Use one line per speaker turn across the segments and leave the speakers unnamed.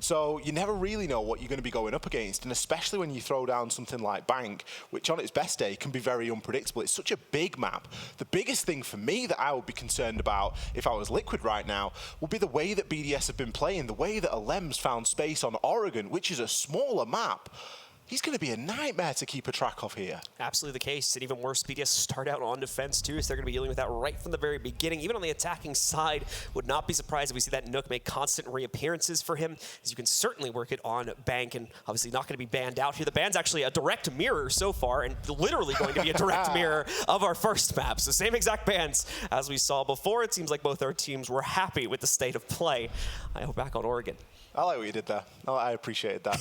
So you never really know what you're going to be going up against, and especially when you throw down something like Bank, which on its best day can be very unpredictable. It's such a big map. The biggest thing for me that I would be concerned about if I was Liquid right now would be the way that BDS have been playing, the way that Alem's found space on Oregon, which is a smaller map. He's going to be a nightmare to keep a track of here.
Absolutely the case. And even worse, BDS start out on defense too, so they're going to be dealing with that right from the very beginning. Even on the attacking side, would not be surprised if we see that Nook make constant reappearances for him, as you can certainly work it on Bank, and obviously not going to be banned out here. The ban's actually a direct mirror so far, and literally going to be a direct mirror of our first map. So same exact bans as we saw before. It seems like both our teams were happy with the state of play. I hope back on Oregon.
I like what you did there. I appreciated that.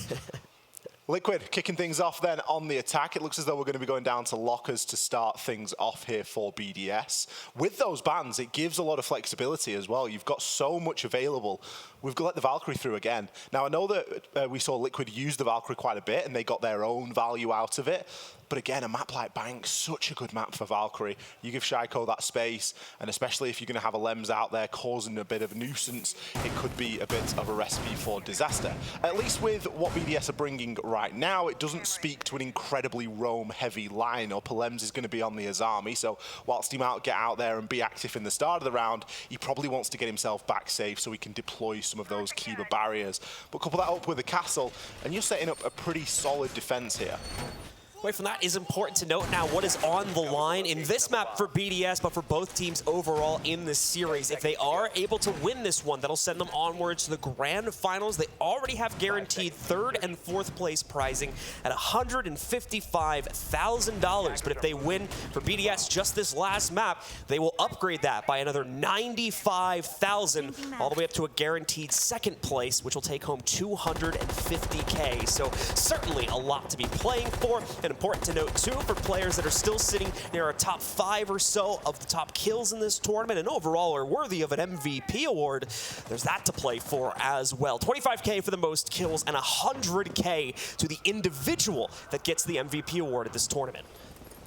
Liquid kicking things off then on the attack. It looks as though we're going to be going down to lockers to start things off here for BDS. With those bans, it gives a lot of flexibility as well. You've got so much available. We've let the Valkyrie through again. Now, I know that we saw Liquid use the Valkyrie quite a bit, and they got their own value out of it. But again, a map like Bank, such a good map for Valkyrie. You give Shaiko that space, and especially if you're going to have a Lems out there causing a bit of a nuisance, it could be a bit of a recipe for disaster. At least with what BDS are bringing right now, it doesn't speak to an incredibly roam-heavy lineup. Lems is going to be on the Azami, so whilst he might get out there and be active in the start of the round, he probably wants to get himself back safe so he can deploy some of those Kiba barriers. But couple that up with a castle, and you're setting up a pretty solid defense here.
Away from that is important to note now what is on the line in this map for BDS, but for both teams overall in this series. If they are able to win this one, that'll send them onwards to the grand finals. They already have guaranteed 3rd and 4th place prizing at $155,000. But if they win for BDS just this last map, they will upgrade that by another $95,000, all the way up to a guaranteed 2nd place, which will take home $250K. So certainly a lot to be playing for. And important to note too, for players that are still sitting near a top 5 or so of the top kills in this tournament and overall are worthy of an MVP award, there's that to play for as well. 25K for the most kills and 100K to the individual that gets the MVP award at this tournament.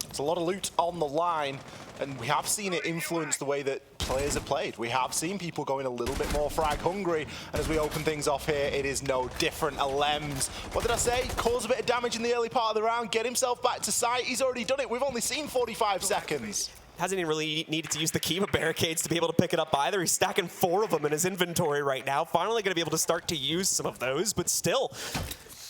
It's a lot of loot on the line, and we have seen it influence the way that players have played. We have seen people going a little bit more frag hungry, and as we open things off here, it is no different. Alems, what did I say? Cause a bit of damage in the early part of the round, get himself back to site. He's already done it. We've only seen 45 seconds.
Hasn't even really needed to use the Kiba barricades to be able to pick it up either. He's stacking 4 of them in his inventory right now. Finally going to be able to start to use some of those, but still,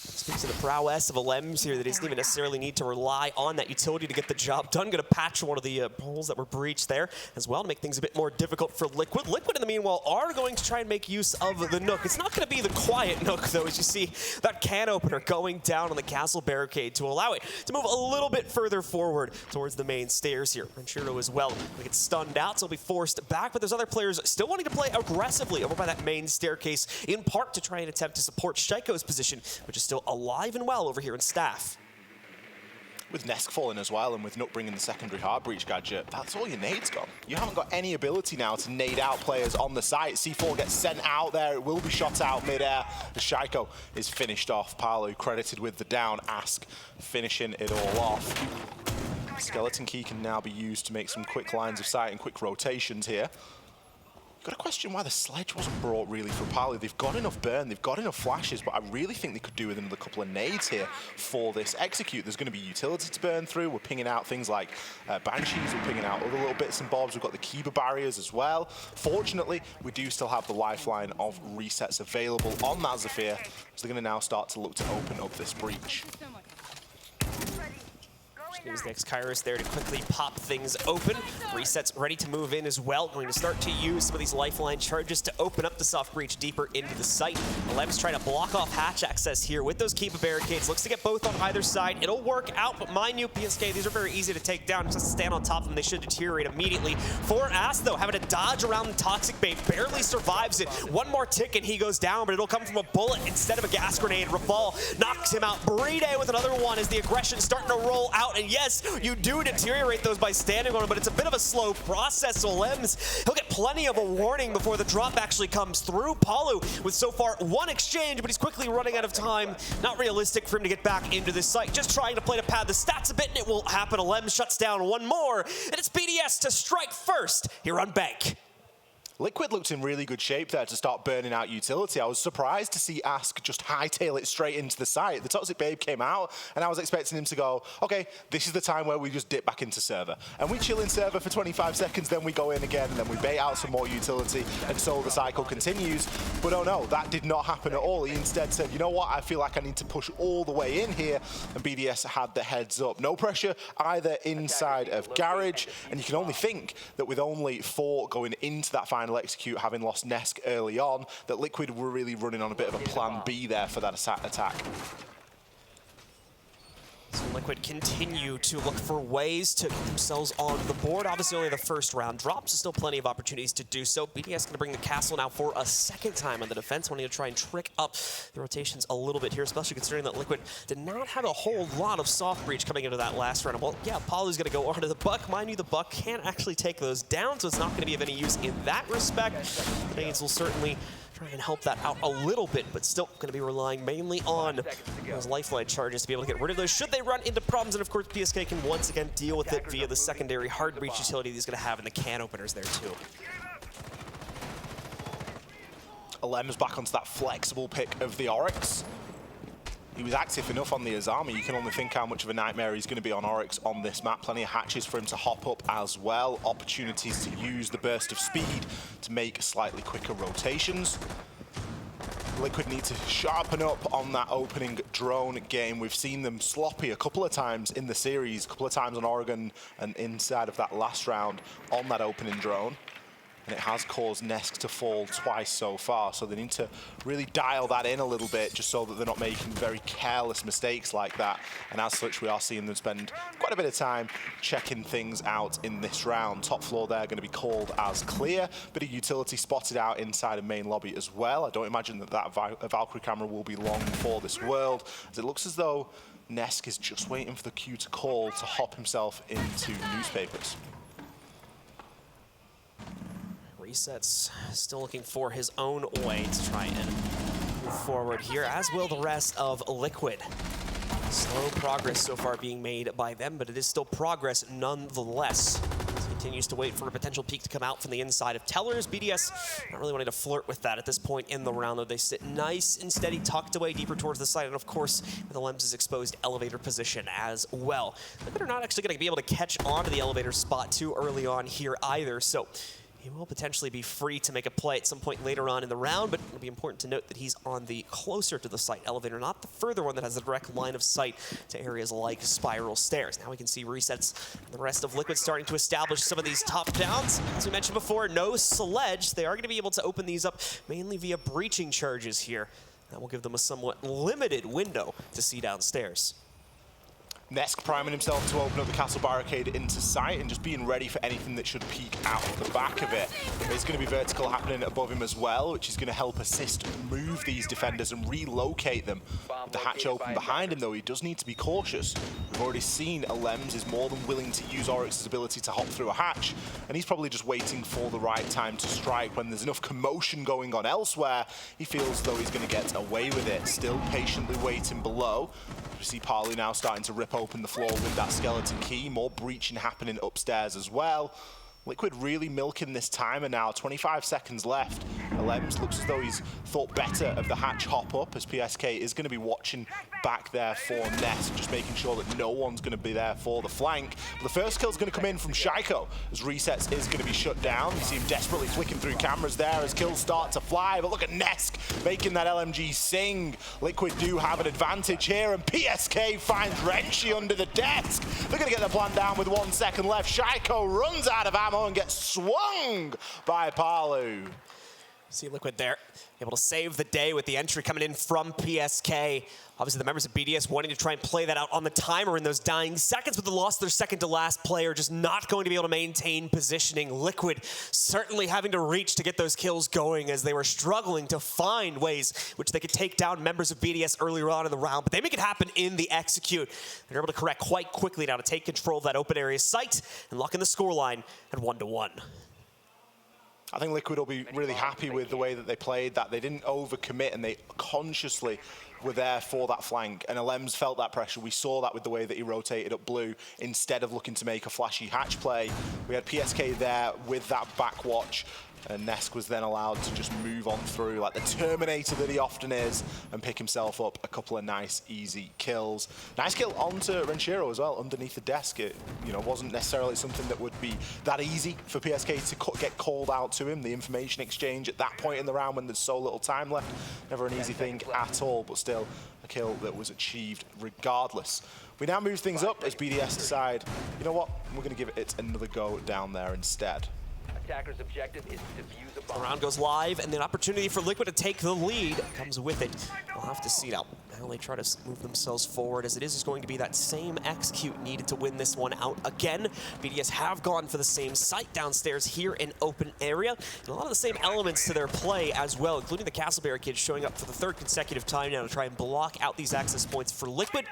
speaks to the prowess of Alems here that he doesn't even necessarily need to rely on that utility to get the job done. Going to patch one of the holes that were breached there as well to make things a bit more difficult for Liquid. Liquid, in the meanwhile, are going to try and make use of the Nook. It's not going to be the quiet Nook, though, as you see that can opener going down on the castle barricade to allow it to move a little bit further forward towards the main stairs here. Ranchero as well. They get stunned out, so he'll be forced back, but there's other players still wanting to play aggressively over by that main staircase, in part to try and attempt to support Shaiko's position, which is still alive and well over here in Staff.
With Nesk falling as well, and with Nook bringing the secondary heart breach gadget, that's all your nade's got. You haven't got any ability now to nade out players on the site. C4 gets sent out there. It will be shot out mid-air. The Shaiko is finished off. Palu credited with the down. Ask finishing it all off. Skeleton key can now be used to make some quick lines of sight and quick rotations here. Got to question why the sledge wasn't brought really for Palu. They've got enough burn, they've got enough flashes, but I really think they could do with another couple of nades here for this execute. There's going to be utility to burn through. We're pinging out things like Banshees, we're pinging out other little bits and bobs. We've got the Kiba barriers as well. Fortunately, we do still have the lifeline of resets available on that Zephyr, so they're going to now start to look to open up this breach.
Use the Kairos there to quickly pop things open. Resets ready to move in as well. Going to start to use some of these lifeline charges to open up the soft breach deeper into the site. Lem's trying to block off hatch access here with those Kiba barricades. Looks to get both on either side. It'll work out, but mind you, PSK, these are very easy to take down. Just stand on top of them, they should deteriorate immediately. For Ass, though, having to dodge around the toxic bait, barely survives it. One more tick and he goes down, but it'll come from a bullet instead of a gas grenade. Rafal knocks him out. Playday with another one as the aggression starting to roll out, and yes, you do deteriorate those by standing on them, but it's a bit of a slow process, so Lems, he'll get plenty of a warning before the drop actually comes through. Palu with so far 1 exchange, but he's quickly running out of time. Not realistic for him to get back into this site. Just trying to play to pad the stats a bit, and it will happen. Lems shuts down one more, and it's BDS to strike first here on Bank.
Liquid looked in really good shape there to start burning out utility. I was surprised to see Ask just hightail it straight into the site. The Toxic Babe came out, and I was expecting him to go, okay, this is the time where we just dip back into server. And we chill in server for 25 seconds, then we go in again, and then we bait out some more utility, and so the cycle continues. But oh no, that did not happen at all. He instead said, you know what, I feel like I need to push all the way in here, and BDS had the heads up. No pressure either inside of Garage, and you can only think that with only 4 going into that final execute, having lost Nesk early on, that Liquid were really running on a bit of a plan B there for that attack.
So Liquid continue to look for ways to get themselves on the board. Obviously only the first round drops, so still plenty of opportunities to do so. BDS going to bring the castle now for a second time on the defense, wanting to try and trick up the rotations a little bit here, especially considering that Liquid did not have a whole lot of soft breach coming into that last round. Well, yeah, Palu's going to go onto the Buck. Mind you, the Buck can't actually take those down, so it's not going to be of any use in that respect. The Canadians will certainly try and help that out a little bit, but still going to be relying mainly on those lifeline charges to be able to get rid of those should they run into problems. And of course, PSK can once again deal with it via the secondary hard breach utility he's going to have in the can openers there too.
Alem's back onto that flexible pick of the Oryx. He was active enough on the Azami. You can only think how much of a nightmare he's going to be on Oryx on this map. Plenty of hatches for him to hop up as well. Opportunities to use the burst of speed to make slightly quicker rotations. Liquid need to sharpen up on that opening drone game. We've seen them sloppy a couple of times in the series, a couple of times on Oregon and inside of that last round on that opening drone. And it has caused Nesk to fall twice so far, so they need to really dial that in a little bit just so that they're not making very careless mistakes like that. And as such, we are seeing them spend quite a bit of time checking things out in this round. Top floor there going to be called as clear. Bit of utility spotted out inside of main lobby as well. I don't imagine that Valkyrie camera will be long for this world, as it looks as though Nesk is just waiting for the cue to call to hop himself into newspapers.
Resets still looking for his own way to try and move forward here, as will the rest of Liquid. Slow progress so far being made by them, but it is still progress nonetheless. He continues to wait for a potential peek to come out from the inside of Tellers. BDS not really wanting to flirt with that at this point in the round, though. They sit nice and steady, tucked away deeper towards the side, and of course, with the Lem's exposed elevator position as well. Liquid are not actually going to be able to catch on to the elevator spot too early on here either, so he will potentially be free to make a play at some point later on in the round, but it'll be important to note that he's on the closer to the site elevator, not the further one that has a direct line of sight to areas like spiral stairs. Now we can see Resets and the rest of Liquid starting to establish some of these top downs. As we mentioned before, no sledge. They are going to be able to open these up mainly via breaching charges here. That will give them a somewhat limited window to see downstairs.
Nesk priming himself to open up the castle barricade into sight and just being ready for anything that should peek out of the back of it. There's going to be vertical happening above him as well, which is going to help assist move these defenders and relocate them. With the hatch open behind him, though, he does need to be cautious. We've already seen Alems is more than willing to use Oryx's ability to hop through a hatch, and he's probably just waiting for the right time to strike. When there's enough commotion going on elsewhere, he feels though he's going to get away with it. Still patiently waiting below. We see Palu now starting to rip open the floor with that skeleton key. More breaching happening upstairs as well. Liquid really milking this timer now. 25 seconds left. Alems looks as though he's thought better of the hatch hop up, as PSK is going to be watching back there for Ness, just making sure that no one's going to be there for the flank. But the first kill is going to come in from Shaiko, as Resets is going to be shut down. You see him desperately flicking through cameras there as kills start to fly. But look at Nesk making that LMG sing. Liquid do have an advantage here, and PSK finds Renshi under the desk. They're going to get the plan down with 1 second left. Shaiko runs out of ammo and gets swung by Palu.
See Liquid there, able to save the day with the entry coming in from PSK. Obviously the members of BDS wanting to try and play that out on the timer in those dying seconds, but the loss of their second to last player just not going to be able to maintain positioning. Liquid certainly having to reach to get those kills going as they were struggling to find ways which they could take down members of BDS earlier on in the round, but they make it happen in the execute. They're able to correct quite quickly now to take control of that open area site and lock in the scoreline at 1-1.
I think Liquid will be really happy with the way that they played that. They didn't overcommit and they consciously were there for that flank. And Alems felt that pressure. We saw that with the way that he rotated up blue instead of looking to make a flashy hatch play. We had PSK there with that back watch. And Nesk was then allowed to just move on through like the Terminator that he often is and pick himself up a couple of nice, easy kills. Nice kill onto Renshiro as well, underneath the desk. It wasn't necessarily something that would be that easy for PSK to get called out to him. The information exchange at that point in the round when there's so little time left, never an easy thing at all, but still a kill that was achieved regardless. We now move things up as BDS decide, you know what, we're going to give it another go down there instead.
Attacker's objective is to defuse a
The
bomb.
round goes live, and the opportunity for Liquid to take the lead comes with it. We'll have to see now how they try to move themselves forward, as it is going to be that same execute needed to win this one out again. BDS have gone for the same site downstairs here in open area, and a lot of the same elements to their play as well, including the castle barricade showing up for the third consecutive time now to try and block out these access points for Liquid.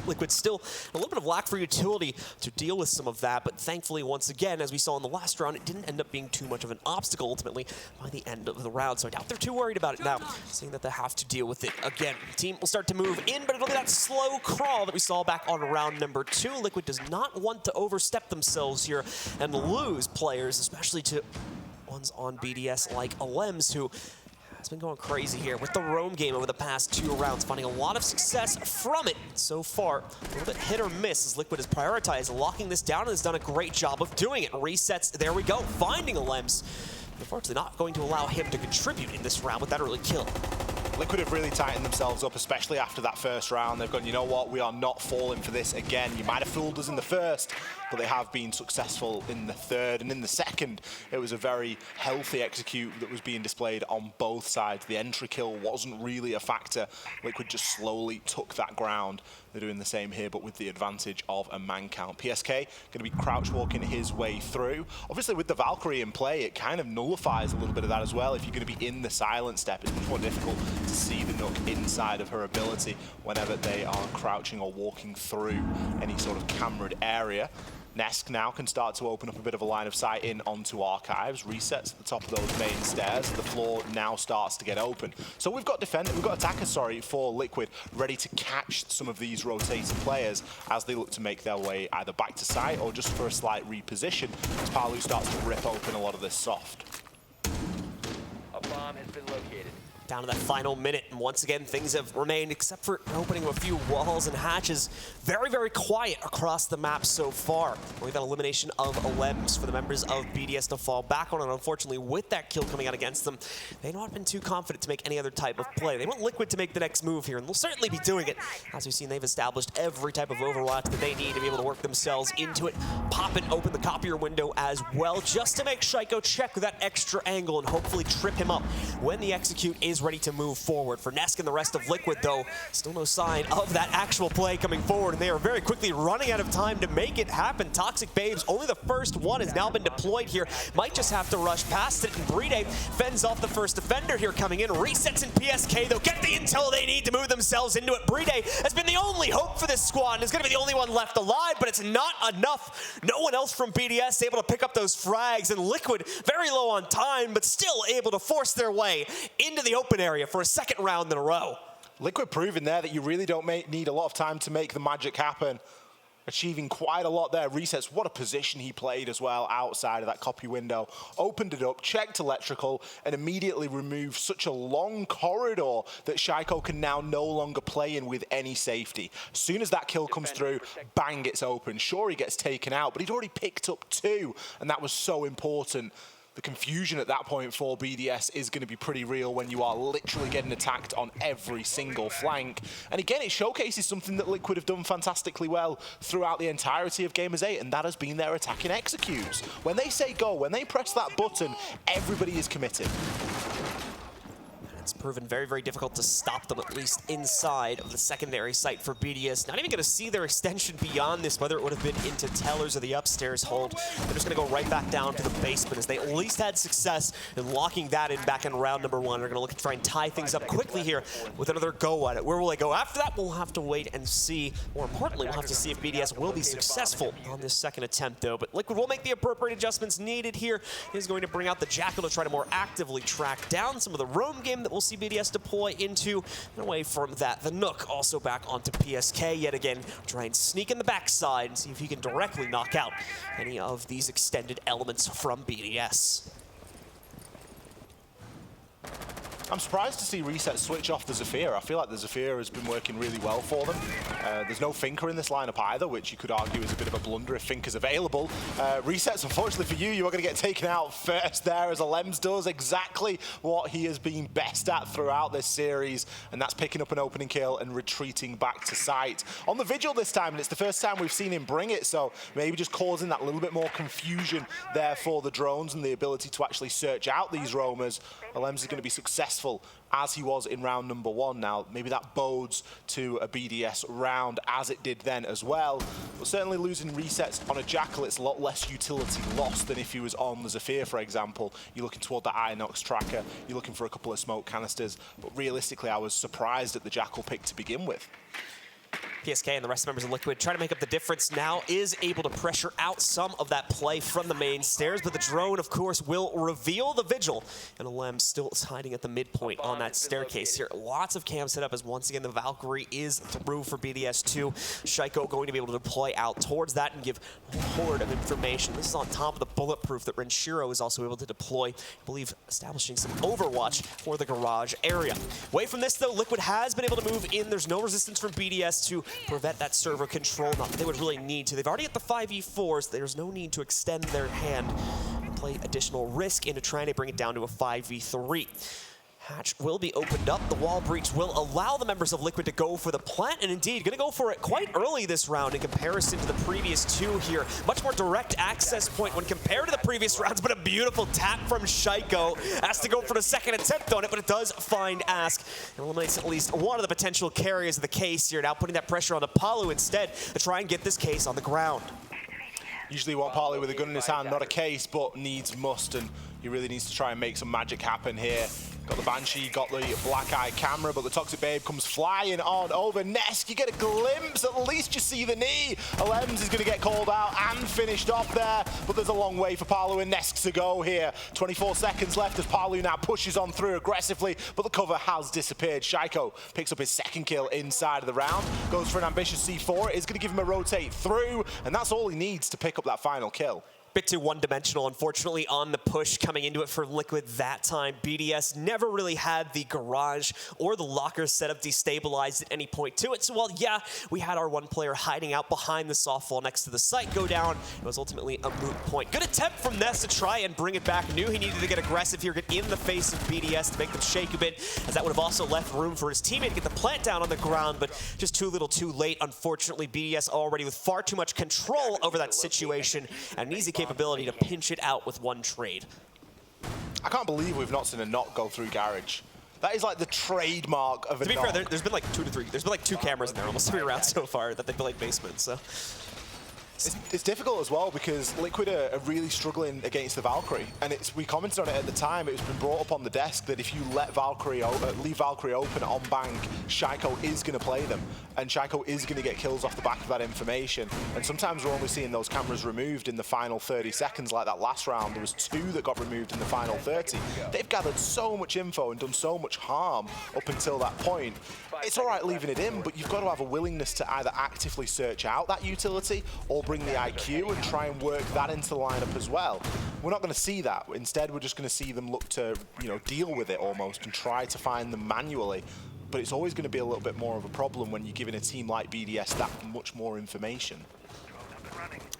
Liquid still a little bit of lack for utility to deal with some of that, but thankfully, once again, as we saw in the last round, it didn't end up being too much of an obstacle ultimately by the end of the round. So I doubt they're too worried about it now, seeing that they have to deal with it again. The team will start to move in, but it'll be that slow crawl that we saw back on round number 2. Liquid does not want to overstep themselves here and lose players, especially to ones on BDS like Alems, who has been going crazy here with the roam game over the past 2 rounds, finding a lot of success from it so far. A little bit hit or miss as Liquid has prioritized locking this down and has done a great job of doing it. Resets, there we go, finding Alems. Unfortunately, not going to allow him to contribute in this round with that early kill.
Liquid have really tightened themselves up, especially after that first round. They've gone, you know what, we are not falling for this again. You might have fooled us in the first, but they have been successful in the third. And in the second, it was a very healthy execute that was being displayed on both sides. The entry kill wasn't really a factor. Liquid just slowly took that ground. They're doing the same here, but with the advantage of a man count. PSK going to be crouch walking his way through. Obviously, with the Valkyrie in play, it kind of nullifies a little bit of that as well. If you're going to be in the silent step, it's much more difficult to see the Nook inside of her ability whenever they are crouching or walking through any sort of cambered area. Nesk now can start to open up a bit of a line of sight in onto Archives, resets at the top of those main stairs. The floor now starts to get open. So we've got attackers, for Liquid, ready to catch some of these rotating players as they look to make their way either back to site or just for a slight reposition as Palu starts to rip open a lot of this soft.
A bomb has been located.
Down to that final minute, and once again, things have remained, except for opening a few walls and hatches, very, very quiet across the map so far. Only that elimination of Alems for the members of BDS to fall back on, and unfortunately, with that kill coming out against them, they've not been too confident to make any other type of play. They want Liquid to make the next move here, and they'll certainly be doing it. As we've seen, they've established every type of overwatch that they need to be able to work themselves into it, pop and open the copier window as well, just to make Shaiko check with that extra angle and hopefully trip him up when the execute is ready to move forward. For Nesk and the rest of Liquid, though, still no sign of that actual play coming forward, and they are very quickly running out of time to make it happen. Toxic Babes, only the first one has now been deployed here. Might just have to rush past it, and Playday fends off the first defender here coming in. Resets in PSK, though, get the intel they need to move themselves into it. Playday has been the only hope for this squad and is going to be the only one left alive, but it's not enough. No one else from BDS able to pick up those frags, and Liquid very low on time, but still able to force their way into the open area for a second round in a row.
Liquid proving there that you really don't need a lot of time to make the magic happen. Achieving quite a lot there. Resets, what a position he played as well outside of that copy window. Opened it up, checked electrical, and immediately removed such a long corridor that Shaiko can now no longer play in with any safety. As soon as that kill comes through, bang, it's open. Sure, he gets taken out, but he'd already picked up 2, and that was so important. The confusion at that point for BDS is going to be pretty real when you are literally getting attacked on every single flank. And again, it showcases something that Liquid have done fantastically well throughout the entirety of Gamers8, and that has been their attacking executes. When they say go, when they press that button, everybody is committed.
It's proven very, very difficult to stop them, at least inside of the secondary site for BDS. Not even going to see their extension beyond this, whether it would have been into Tellers or the upstairs hold. They're just going to go right back down to the basement as they at least had success in locking that in back in round number 1. They're going to look to try and tie things up quickly here with another go at it. Where will they go after that? We'll have to wait and see. More importantly, we'll have to see if BDS will be successful on this second attempt, though. But Liquid will make the appropriate adjustments needed here. He's going to bring out the Jackal to try to more actively track down some of the roam game that we'll see BDS deploy into. And away from that, the Nook also back onto PSK yet again. Try and sneak in the backside and see if he can directly knock out any of these extended elements from BDS.
I'm surprised to see Reset switch off the Zephyr. I feel like the Zephyr has been working really well for them. There's no Finker in this lineup either, which you could argue is a bit of a blunder if Finker's available. Reset's, unfortunately for you are going to get taken out first there as Alems does exactly what he has been best at throughout this series, and that's picking up an opening kill and retreating back to site. On the Vigil this time, and it's the first time we've seen him bring it, so maybe just causing that little bit more confusion there for the drones and the ability to actually search out these roamers. Alems is going to be successful as he was in round number 1. Now, maybe that bodes to a BDS round as it did then as well. But certainly losing resets on a Jackal, it's a lot less utility lost than if he was on the Zephyr, for example. You're looking toward the Inox tracker, you're looking for a couple of smoke canisters. But realistically, I was surprised at the Jackal pick to begin with.
PSK and the rest of the members of Liquid trying to make up the difference now, is able to pressure out some of that play from the main stairs, but the drone, of course, will reveal the Vigil. And Alems still is hiding at the midpoint on that staircase here. Lots of cam set up as once again the Valkyrie is through for BDS2. Shaiko going to be able to deploy out towards that and give a horde of information. This is on top of the bulletproof that Renshiro is also able to deploy, I believe, establishing some overwatch for the garage area. Away from this, though, Liquid has been able to move in. There's no resistance from BDS to prevent that server control. Not that they would really need to. They've already got the 5v4s. There's no need to extend their hand and play additional risk into trying to bring it down to a 5v3. Hatch will be opened up. The wall breach will allow the members of Liquid to go for the plant, and indeed, going to go for it quite early this round in comparison to the previous two here. Much more direct access point when compared to the previous rounds, but a beautiful tap from Shaiko. Has to go for the second attempt on it, but it does find Ask. And eliminates at least one of the potential carriers of the case here, now putting that pressure on Apollo instead to try and get this case on the ground.
Usually you want Parley with a gun in his hand, not a case, but needs must, and he really needs to try and make some magic happen here. Got the Banshee, got the Black Eye camera, but the Toxic Babe comes flying on over. Nesk, you get a glimpse, at least you see the knee. Alems is going to get called out and finished off there, but there's a long way for Palu and Nesk to go here. 24 seconds left as Palu now pushes on through aggressively, but the cover has disappeared. Shaiko picks up his second kill inside of the round, goes for an ambitious C4. It is going to give him a rotate through, and that's all he needs to pick up that final kill.
Bit too one-dimensional, unfortunately, on the push coming into it for Liquid that time. BDS never really had the garage or the locker setup destabilized at any point to it. So while, yeah, we had our one player hiding out behind the soft wall next to the site go down, it was ultimately a moot point. Good attempt from Ness to try and bring it back. Knew he needed to get aggressive here, get in the face of BDS to make them shake a bit, as that would have also left room for his teammate to get the plant down on the ground, but just too little too late. Unfortunately, BDS already with far too much control over that situation and an easy capability to pinch it out with one trade.
I can't believe we've not seen a knock go through Garage. That is like the trademark of a knock.
To be fair, there's been like there's been like two cameras in there almost every round so far that they played basement, so.
It's difficult as well because Liquid are really struggling against the Valkyrie, and we commented on it at the time. It's been brought up on the desk that if you let leave Valkyrie open on bank, Shaiko is going to play them, and Shaiko is going to get kills off the back of that information. And sometimes we're only seeing those cameras removed in the final 30 seconds, like that last round. There was 2 that got removed in the final 30. They've gathered so much info and done so much harm up until that point. It's all right leaving it in, but you've got to have a willingness to either actively search out that utility or bring the IQ and try and work that into the lineup as well. We're not going to see that. Instead, we're just going to see them look to, deal with it almost and try to find them manually. But it's always going to be a little bit more of a problem when you're giving a team like BDS that much more information.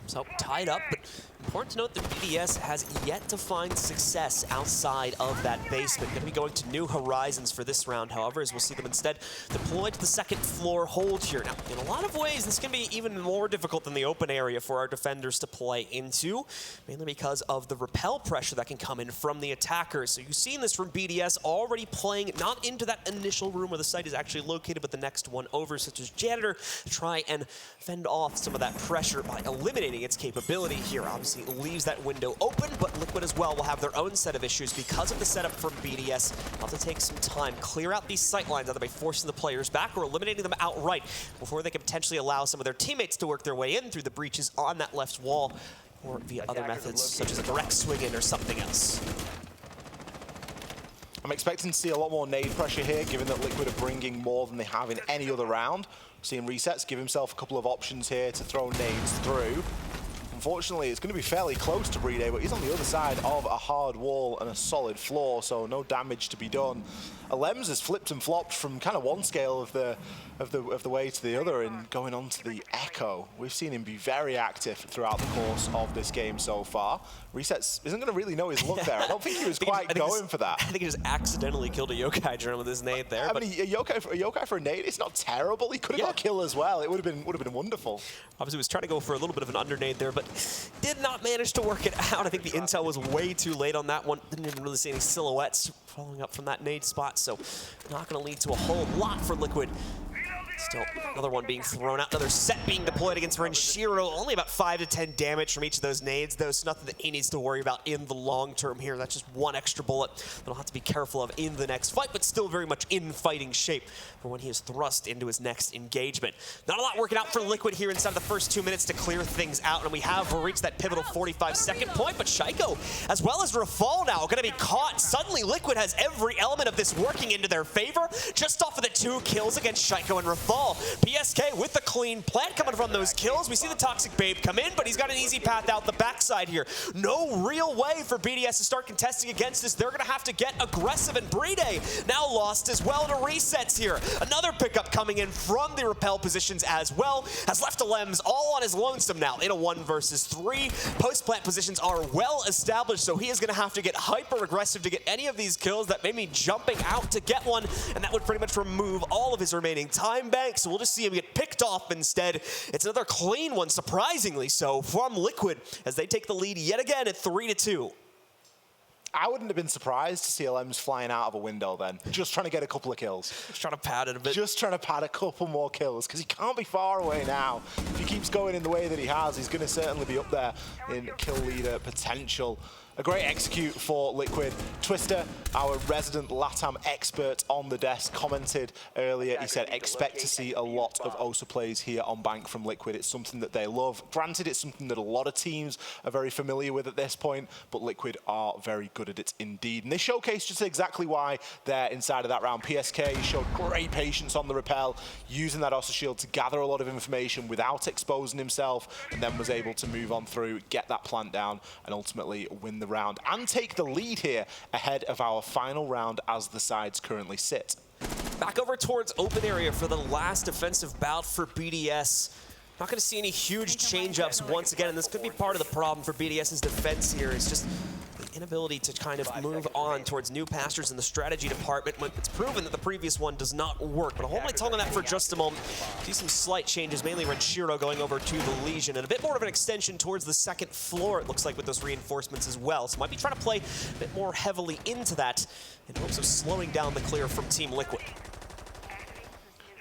So tied up, but important to note that BDS has yet to find success outside of that basement. Going to be going to new horizons for this round, however, as we'll see them instead deployed to the second floor hold here. Now, in a lot of ways, this can be even more difficult than the open area for our defenders to play into, mainly because of the repel pressure that can come in from the attackers. So you've seen this from BDS already playing not into that initial room where the site is actually located, but the next one over, such as Janitor, to try and fend off some of that pressure by eliminating its capability here. Obviously, it leaves that window open, but Liquid as well will have their own set of issues because of the setup from BDS. They'll have to take some time, clear out these sight lines, either by forcing the players back or eliminating them outright before they can potentially allow some of their teammates to work their way in through the breaches on that left wall or via other methods, such as a direct swing in or something else.
I'm expecting to see a lot more nade pressure here, given that Liquid are bringing more than they have in any other round. Seeing Resets give himself a couple of options here to throw nades through. unfortunately, it's going to be fairly close to Playday, but he's on the other side of a hard wall and a solid floor, so no damage to be done. Alems has flipped and flopped from kind of one scale of the way to the other and going on to the Echo. We've seen him be very active throughout the course of this game so far. Resets isn't going to really know his luck there. I don't think he was quite going for that.
I think he just accidentally killed a yokai drone with his nade there.
I mean, a yokai for a nade, it's not terrible. He could have got a kill as well. It would have been wonderful.
Obviously, was trying to go for a little bit of an under nade there, but did not manage to work it out. I think the intel was way too late on that one. Didn't even really see any silhouettes following up from that nade spot, so not going to lead to a whole lot for Liquid. Still, another one being thrown out, another set being deployed against Renshiro. Only about 5 to 10 damage from each of those nades, though, so nothing that he needs to worry about in the long term here. That's just one extra bullet that he'll have to be careful of in the next fight, but still very much in fighting shape for when he is thrust into his next engagement. Not a lot working out for Liquid here inside of the first 2 minutes to clear things out, and we have reached that pivotal 45-second point, but Shaiko, as well as Rafal now, going to be caught. Suddenly, Liquid has every element of this working into their favor, just off of the 2 kills against Shaiko and Rafal. PSK with the clean plant coming from those kills. We see the Toxic Babe come in, but he's got an easy path out the backside here. No real way for BDS to start contesting against this. They're going to have to get aggressive, and Playday now lost as well to resets here. Another pickup coming in from the repel positions as well. Has left Alems all on his lonesome now in a 1 versus 3. Post-plant positions are well established, so he is going to have to get hyper-aggressive to get any of these kills. That may mean jumping out to get one, and that would pretty much remove all of his remaining time bank. So we'll just see him get picked off instead. It's another clean one, surprisingly so, from Liquid as they take the lead yet again at 3-2.
I wouldn't have been surprised to see Alems flying out of a window then. Just trying to get a couple of kills.
Just trying to pad it a bit.
Just trying to pad a couple more kills, because he can't be far away now. If he keeps going in the way that he has, he's going to certainly be up there in kill leader potential. A great execute for Liquid. Twister, our resident LATAM expert on the desk, commented earlier. He said, expect to see a lot of OSA plays here on Bank from Liquid. It's something that they love. Granted, it's something that a lot of teams are very familiar with at this point, but Liquid are very good at it indeed. And they showcased just exactly why they're inside of that round. PSK showed great patience on the repel, using that OSA shield to gather a lot of information without exposing himself, and then was able to move on through, get that plant down, and ultimately win the round and take the lead here ahead of our final round as the sides currently sit.
Back over towards open area for the last defensive bout for BDS. Not going to see any huge change-ups once again, and this could be part of the problem for BDS's defense here. It's just the inability to kind of move on towards new pastures in the strategy department when it's proven that the previous one does not work. But I'll hold my tongue on that for just a moment. See some slight changes, mainly Renshiro going over to the Legion, and a bit more of an extension towards the second floor, it looks like, with those reinforcements as well. So might be trying to play a bit more heavily into that in hopes of slowing down the clear from Team Liquid.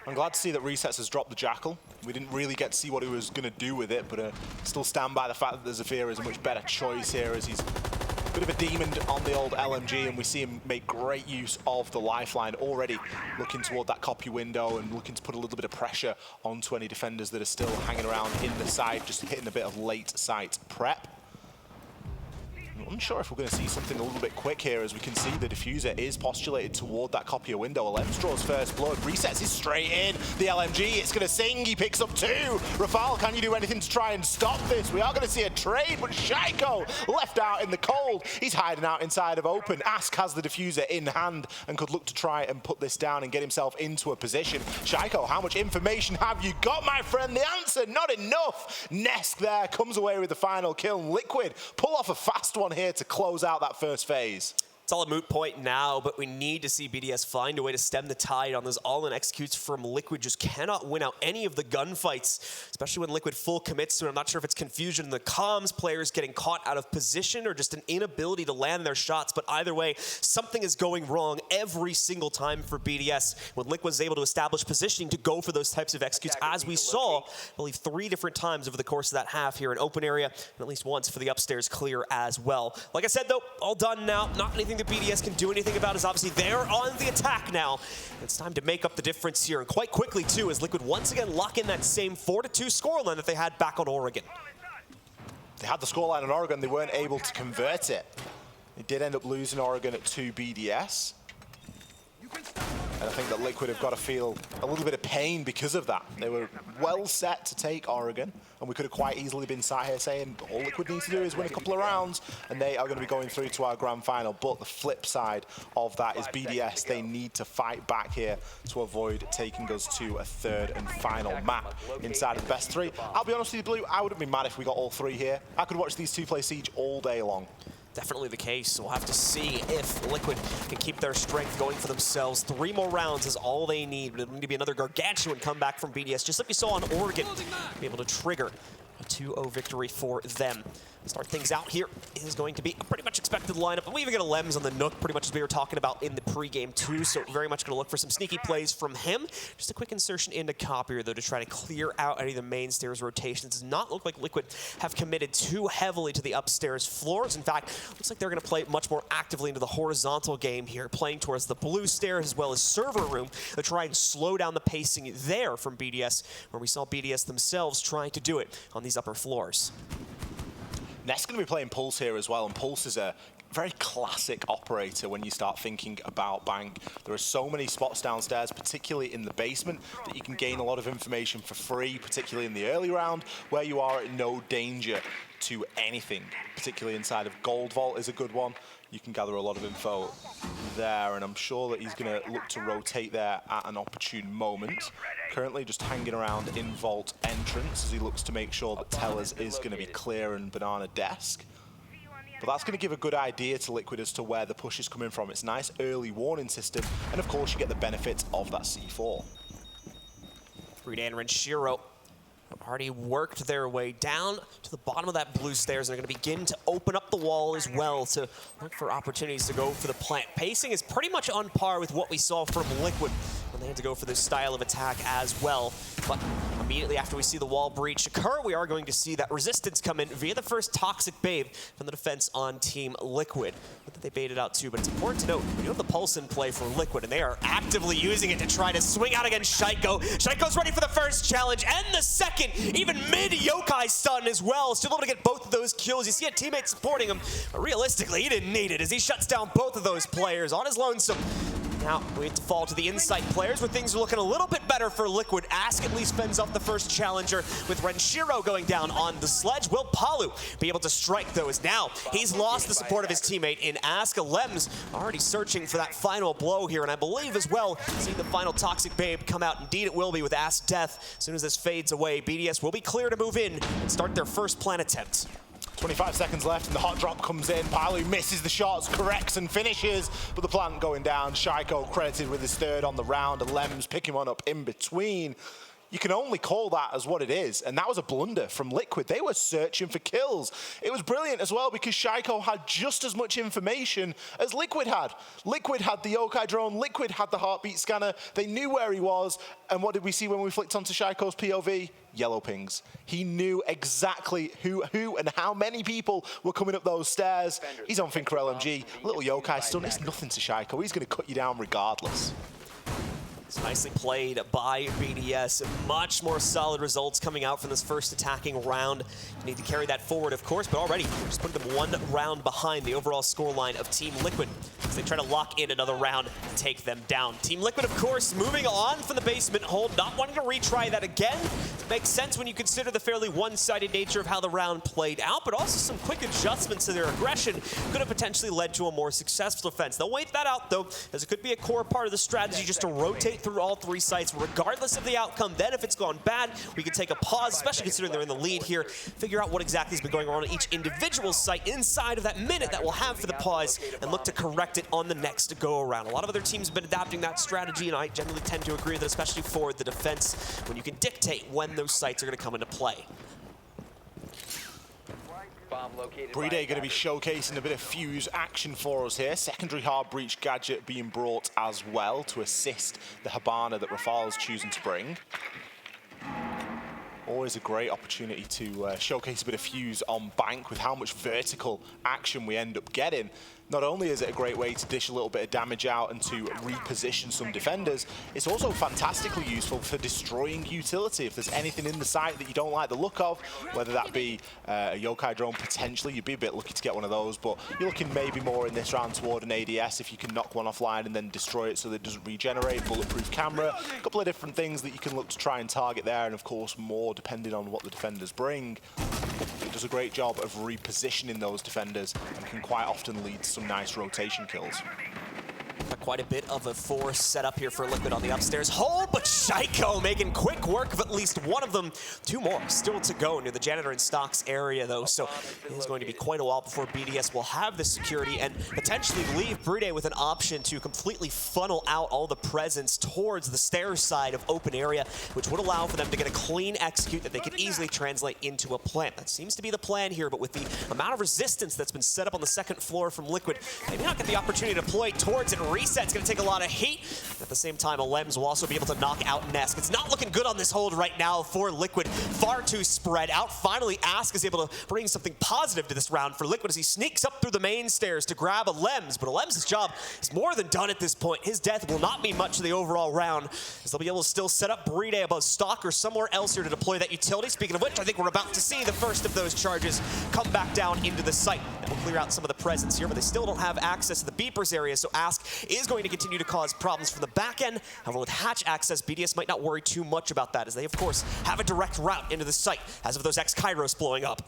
I'm glad to see that Resets has dropped the Jackal. We didn't really get to see what he was going to do with it, but still stand by the fact that the Zafira is a much better choice here, as he's a bit of a demon on the old LMG, and we see him make great use of the lifeline, already looking toward that copy window and looking to put a little bit of pressure onto any defenders that are still hanging around in the side, just hitting a bit of late sight prep. I'm unsure if we're going to see something a little bit quick here, as we can see the diffuser is postulated toward that copier window. Alems draws first blood, resets is straight in. The LMG, it's going to sing, he picks up 2. Rafal, can you do anything to try and stop this? We are going to see a trade, but Shaiko left out in the cold. He's hiding out inside of open. Ask has the diffuser in hand and could look to try and put this down and get himself into a position. Shaiko, how much information have you got, my friend? The answer, not enough. Nesk there comes away with the final kill. Liquid pull off a fast one here to close out that first phase.
It's all a moot point now, but we need to see BDS find a way to stem the tide on those all-in executes from Liquid. Just cannot win out any of the gunfights, especially when Liquid full commits to it. I'm not sure if it's confusion in the comms, players getting caught out of position, or just an inability to land their shots, but either way, something is going wrong every single time for BDS when Liquid was able to establish positioning to go for those types of executes, as we saw, I believe, 3 different times over the course of that half here in open area, and at least once for the upstairs clear as well. Like I said, though, all done now. Not anything that BDS can do anything about, is obviously they're on the attack now. It's time to make up the difference here, and quite quickly too, as Liquid once again lock in that same 4-2 scoreline that they had back on Oregon.
They had the scoreline on Oregon, they weren't able to convert it. They did end up losing Oregon to BDS. And I think that Liquid have got to feel a little bit of pain because of that. They were well set to take Oregon, and we could have quite easily been sat here saying all Liquid needs to do is win a couple of rounds, and they are going to be going through to our grand final. But the flip side of that is BDS. They need to fight back here to avoid taking us to a third and final map inside of the best three. I'll be honest with you, Blue, I wouldn't be mad if we got all three here. I could watch these two play Siege all day long.
Definitely the case. We'll have to see if Liquid can keep their strength going for themselves. 3 more rounds is all they need, but it'll need to be another gargantuan comeback from BDS, just like we saw on Oregon, be able to trigger a 2-0 victory for them. Start things out here is going to be a pretty much expected lineup. And we even get a Lems on the Nook, pretty much as we were talking about in the pregame too, so very much going to look for some sneaky plays from him. Just a quick insertion into Copier, though, to try to clear out any of the main stairs rotations. Does not look like Liquid have committed too heavily to the upstairs floors. In fact, looks like they're going to play much more actively into the horizontal game here, playing towards the blue stairs as well as server room to try and slow down the pacing there from BDS, where we saw BDS themselves trying to do it on these upper floors.
Ness going to be playing Pulse here as well, and Pulse is a very classic operator when you start thinking about Bank. There are so many spots downstairs, particularly in the basement, that you can gain a lot of information for free, particularly in the early round, where you are at no danger to anything, particularly inside of Gold Vault is a good one. You can gather a lot of info there, and I'm sure that he's going to look to rotate there at an opportune moment. Currently just hanging around in Vault entrance as he looks to make sure that Tellers is going to be clear and Banana desk. But that's going to give a good idea to Liquid as to where the push is coming from. It's a nice early warning system, and of course you get the benefit of that C4.
Playday and Renshiro have already worked their way down to the bottom of that blue stairs, and they're going to begin to open up the wall as well to look for opportunities to go for the plant. Pacing is pretty much on par with what we saw from Liquid when they had to go for this style of attack as well. But immediately after we see the wall breach occur, we are going to see that resistance come in via the first Toxic Babe from the defense on Team Liquid. Not that they baited out too, but it's important to note, we do have the Pulse in play for Liquid, and they are actively using it to try to swing out against Shaiko. Shaiko's ready for the first challenge and the second, even mid-Yokai stun as well. Still able to get both of those kills. You see a teammate supporting him, but realistically, he didn't need it as he shuts down both of those players on his lonesome. Now, we have to fall to the Insight players where things are looking a little bit better for Liquid. Ask at least fends off the first challenger with Renshiro going down on the sledge. Will Palu be able to strike, though, as now he's lost the support of his teammate in Ask. Lems already searching for that final blow here, and I believe as well, seeing the final Toxic Babe come out. Indeed, it will be with Ask death. As soon as this fades away, BDS will be clear to move in and start their first plant attempt.
25 seconds left and the hot drop comes in. Palu misses the shots, corrects and finishes, but the plant going down. Shaiko credited with his third on the round, and Lems picking one up in between. You can only call that as what it is, and that was a blunder from Liquid. They were searching for kills. It was brilliant as well because Shaiko had just as much information as Liquid had. Liquid had the Yokai drone, Liquid had the heartbeat scanner, they knew where he was, and what did we see when we flicked onto Shaiko's POV? Yellow pings. He knew exactly who and how many people were coming up those stairs. He's on Finker LMG. A little Yokai stun, it's nothing to Shaiko. He's going to cut you down regardless.
It's nicely played by BDS. Much more solid results coming out from this first attacking round. You need to carry that forward, of course, but already just putting them 1 round behind the overall scoreline of Team Liquid as they try to lock in another round and take them down. Team Liquid, of course, moving on from the basement hold, not wanting to retry that again. It makes sense when you consider the fairly one-sided nature of how the round played out, but also some quick adjustments to their aggression could have potentially led to a more successful defense. They'll wait that out, though, as it could be a core part of the strategy just to rotate through all 3 sites, regardless of the outcome. Then if it's gone bad, we can take a pause, especially considering they're in the lead here, figure out what exactly has been going on each individual site inside of that minute that we'll have for the pause and look to correct it on the next go-around. A lot of other teams have been adapting that strategy, and I generally tend to agree with it, especially for the defense, when you can dictate when those sites are going to come into play.
Playday going to be showcasing a bit of fuse action for us here. Secondary hard breach gadget being brought as well to assist the Habana that Rafale's choosing to bring. Always a great opportunity to showcase a bit of fuse on Bank with how much vertical action we end up getting. Not only is it a great way to dish a little bit of damage out and to reposition some defenders, it's also fantastically useful for destroying utility. If there's anything in the site that you don't like the look of, whether that be a yokai drone, potentially, you'd be a bit lucky to get one of those, but you're looking maybe more in this round toward an ADS if you can knock one offline and then destroy it so that it doesn't regenerate, bulletproof camera, a couple of different things that you can look to try and target there, and of course more depending on what the defenders bring. It does a great job of repositioning those defenders and can quite often lead to some nice rotation kills.
Quite a bit of a force set up here for Liquid on the upstairs hole, but Shaiko making quick work of at least one of them. Two more still to go near the janitor and stocks area, though, so it is going to be quite a while before BDS will have the security and potentially leave Playday with an option to completely funnel out all the presence towards the stairs side of open area, which would allow for them to get a clean execute that they could easily translate into a plant. That seems to be the plan here, but with the amount of resistance that's been set up on the second floor from Liquid, they may not get the opportunity to deploy towards it. Reset's going to take a lot of heat. At the same time, Alems will also be able to knock out Nesk. It's not looking good on this hold right now for Liquid. Far too spread out. Finally, Ask is able to bring something positive to this round for Liquid as he sneaks up through the main stairs to grab Alems. But Alems' job is more than done at this point. His death will not mean much to the overall round, as they'll be able to still set up Playday above stock or somewhere else here to deploy that utility. Speaking of which, I think we're about to see the first of those charges come back down into the site. That will clear out some of the presence here, but they still don't have access to the beepers area, so Ask is going to continue to cause problems from the back end. However, with hatch access, BDS might not worry too much about that, as they, of course, have a direct route into the site as of those X-Kairos blowing up.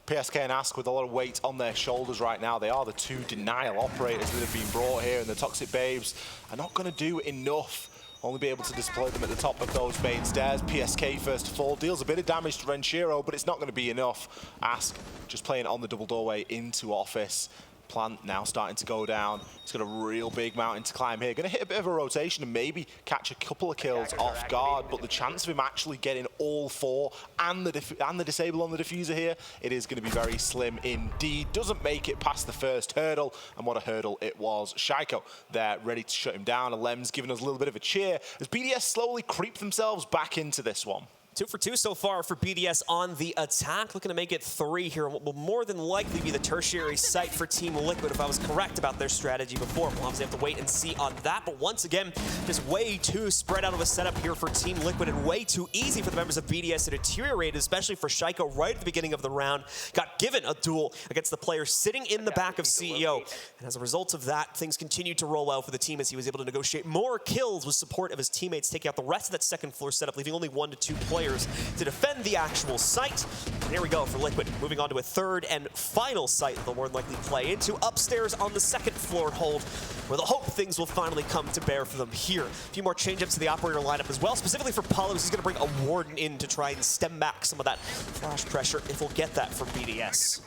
PSK and Ask with a lot of weight on their shoulders right now. They are the two denial operators that have been brought here, and the Toxic Babes are not going to do enough. Only be able to deploy them at the top of those main stairs. PSK, first of all, deals a bit of damage to Renshiro, but it's not going to be enough. Ask just playing on the double doorway into office. Plant now starting to go down. He's got a real big mountain to climb here. Going to hit a bit of a rotation and maybe catch a couple of kills off guard, but the chance of him actually getting all four and the disable on the diffuser here, it is going to be very slim indeed. Doesn't make it past the first hurdle, and what a hurdle it was. Shaiko there ready to shut him down. Alems giving us a little bit of a cheer as BDS slowly creep themselves back into this one.
2 for 2 so far for BDS on the attack. Looking to make it 3 here. What will more than likely be the tertiary site for Team Liquid if I was correct about their strategy before. We'll obviously have to wait and see on that. But once again, just way too spread out of a setup here for Team Liquid and way too easy for the members of BDS to deteriorate, especially for Shaiko right at the beginning of the round. Got given a duel against the player sitting in the back of CEO. And as a result of that, things continued to roll well for the team as he was able to negotiate more kills with support of his teammates, taking out the rest of that second floor setup, leaving only 1 to 2 players to defend the actual site. And here we go for Liquid, moving on to a third and final site they'll more than likely play into upstairs on the second floor hold, where they'll hope things will finally come to bear for them here. A few more change-ups to the operator lineup as well, specifically for Paulo, who's going to bring a Warden in to try and stem back some of that flash pressure, if we'll get that from BDS.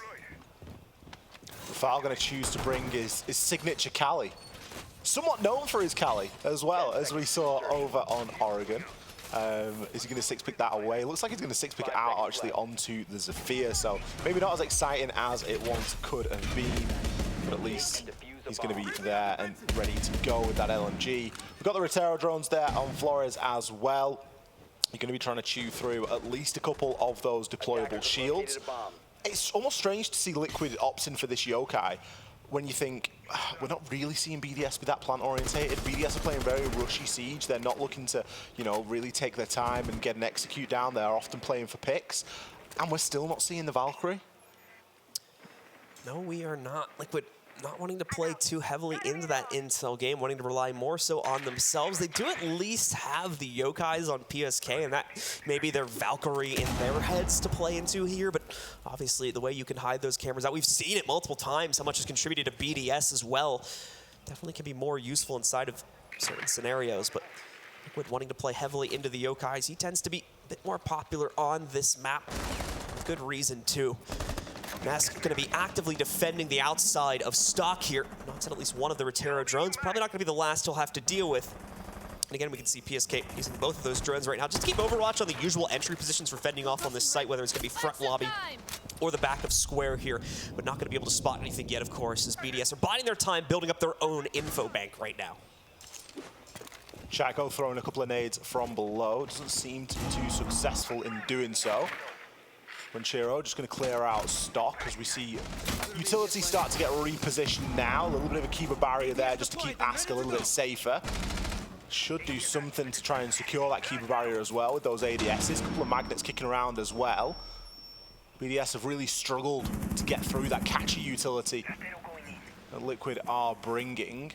Foul going to choose to bring his signature Cali. Somewhat known for his Cali as well, as we saw over on Oregon. Is he going to six-pick that away? Looks like he's going to six-pick it out actually onto the Zephyr, so maybe not as exciting as it once could have been, but at least he's going to be there and ready to go with that LMG. We've got the Rotero drones there on Flores as well. You're going to be trying to chew through at least a couple of those deployable shields. It's almost strange to see Liquid opting for this yokai when you think, we're not really seeing BDS be that plant orientated. BDS are playing very rushy siege. They're not looking to, you know, really take their time and get an execute down. They're often playing for picks. And we're still not seeing the Valkyrie.
No, we are not. Liquid not wanting to play too heavily into that intel game, wanting to rely more so on themselves. They do at least have the yokais on PSK, and that may be their Valkyrie in their heads to play into here, but obviously the way you can hide those cameras out, we've seen it multiple times, how much has contributed to BDS as well. Definitely can be more useful inside of certain scenarios, but Liquid wanting to play heavily into the yokais, he tends to be a bit more popular on this map. With good reason too. Nesk going to be actively defending the outside of stock here. Knocks out at least one of the Rotero drones. Probably not going to be the last he'll have to deal with. And again, we can see PSK using both of those drones right now just to keep Overwatch on the usual entry positions for fending off on this site, whether it's going to be front lobby or the back of square here. But not going to be able to spot anything yet, of course, as BDS are biding their time building up their own info bank right now.
Shaiko throwing a couple of nades from below. Doesn't seem to be too successful in doing so. Ranchero just going to clear out stock as we see utility start to get repositioned now. A little bit of a keeper barrier there just to keep Ask a little bit safer. Should do something to try and secure that keeper barrier as well with those ADSs. A couple of magnets kicking around as well. BDS have really struggled to get through that catchy utility that Liquid are bringing.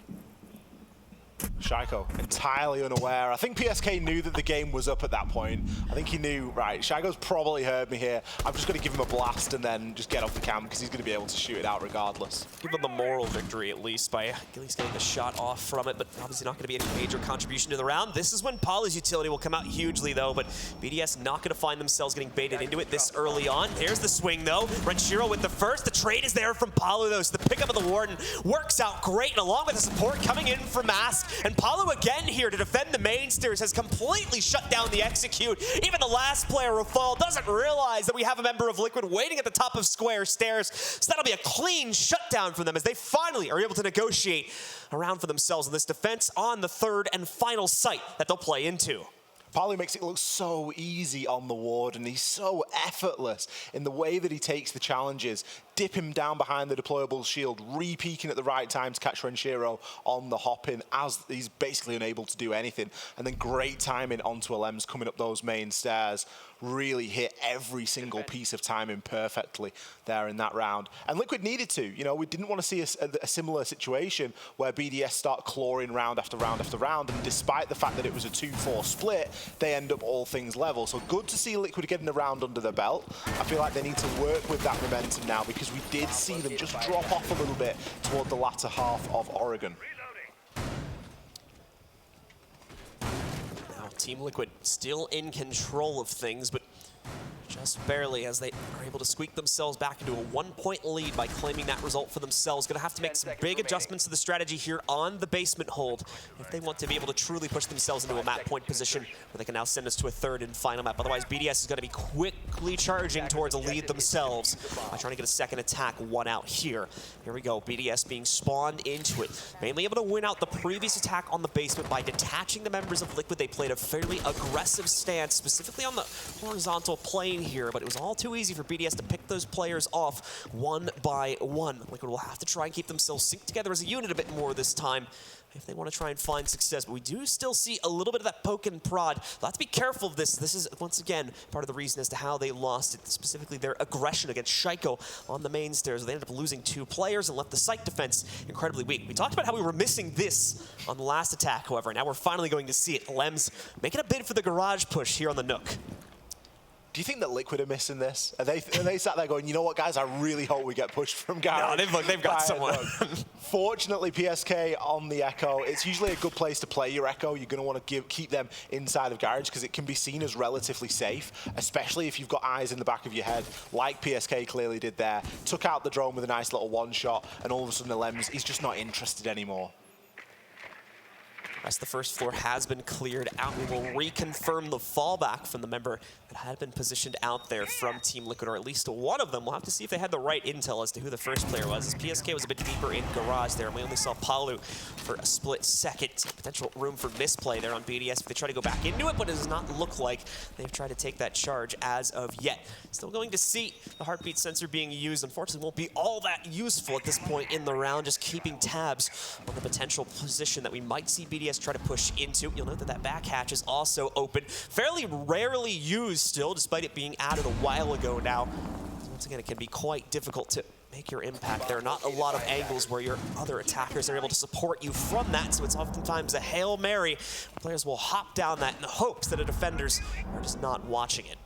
Shaiko entirely unaware. I think PSK knew that the game was up at that point. I think he knew, right, Shaiko's probably heard me here. I'm just going to give him a blast and then just get off the cam because he's going to be able to shoot it out regardless.
Give them the moral victory at least by at least getting the shot off from it, but obviously not going to be any major contribution to the round. This is when Palu's utility will come out hugely though, but BDS not going to find themselves getting baited into it this early on. There's the swing though. Ranchero with the first. The trade is there from Palu though, so the pickup of the Warden works out great, and along with the support coming in from Mask. And Palu again here to defend the main stairs has completely shut down the execute. Even the last player, Rafal, doesn't realize that we have a member of Liquid waiting at the top of square stairs. So that'll be a clean shutdown for them as they finally are able to negotiate around for themselves in this defense on the third and final site that they'll play into.
Palu makes it look so easy on the ward, and he's so effortless in the way that he takes the challenges. Dip him down behind the deployable shield, re-peeking at the right time to catch Ranchero on the hop-in as he's basically unable to do anything. And then great timing onto Alems coming up those main stairs. Really hit every single piece of timing perfectly there in that round. And Liquid needed to. You know, we didn't want to see a similar situation where BDS start clawing round after round after round. And despite the fact that it was a 2-4 split, they end up all things level. So good to see Liquid getting a round under their belt. I feel like they need to work with that momentum now because we did see them just drop off a little bit toward the latter half of Oregon.
Now Team Liquid still in control of things, but just barely as they are able to squeak themselves back into a 1-point lead by claiming that result for themselves. Going to have to make some big adjustments to the strategy here on the basement hold if they want to be able to truly push themselves into a map point position where they can now send us to a third and final map. Otherwise, BDS is going to be quickly charging towards a lead themselves by trying to get a second attack one out here. Here we go, BDS being spawned into it. Mainly able to win out the previous attack on the basement by detaching the members of Liquid. They played a fairly aggressive stance, specifically on the horizontal plane here, but it was all too easy for BDS to pick those players off one by one. Liquid will have to try and keep themselves synced together as a unit a bit more this time if they want to try and find success. But we do still see a little bit of that poke and prod. They'll have to be careful of this. This is, once again, part of the reason as to how they lost it, specifically their aggression against Shaiko on the main stairs. They ended up losing 2 players and left the site defense incredibly weak. We talked about how we were missing this on the last attack, however. Now we're finally going to see it. Lems making a bid for the garage push here on the Nook.
Do you think that Liquid are missing this? Are they sat there going, you know what, guys, I really hope we get pushed from Garage.
No, they've got someone.
Fortunately, PSK on the Echo, it's usually a good place to play your Echo. You're going to want to keep them inside of Garage because it can be seen as relatively safe, especially if you've got eyes in the back of your head, like PSK clearly did there. Took out the drone with a nice little one-shot, and all of a sudden, Alems, he's just not interested anymore.
Rest of the first floor has been cleared out. We will reconfirm the fallback from the member that had been positioned out there from Team Liquid, or at least one of them. We'll have to see if they had the right intel as to who the first player was, as PSK was a bit deeper in Garage there, and we only saw Palu for a split second. Potential room for misplay there on BDS if they try to go back into it, but it does not look like they've tried to take that charge as of yet. Still going to see the heartbeat sensor being used. Unfortunately, won't be all that useful at this point in the round, just keeping tabs on the potential position that we might see BDS try to push into. You'll note that that back hatch is also open. Fairly rarely used still, despite it being added a while ago now. Once again, it can be quite difficult to make your impact. There are not a lot of angles where your other attackers are able to support you from that, so it's oftentimes a Hail Mary. Players will hop down that in the hopes that the defenders are just not watching it.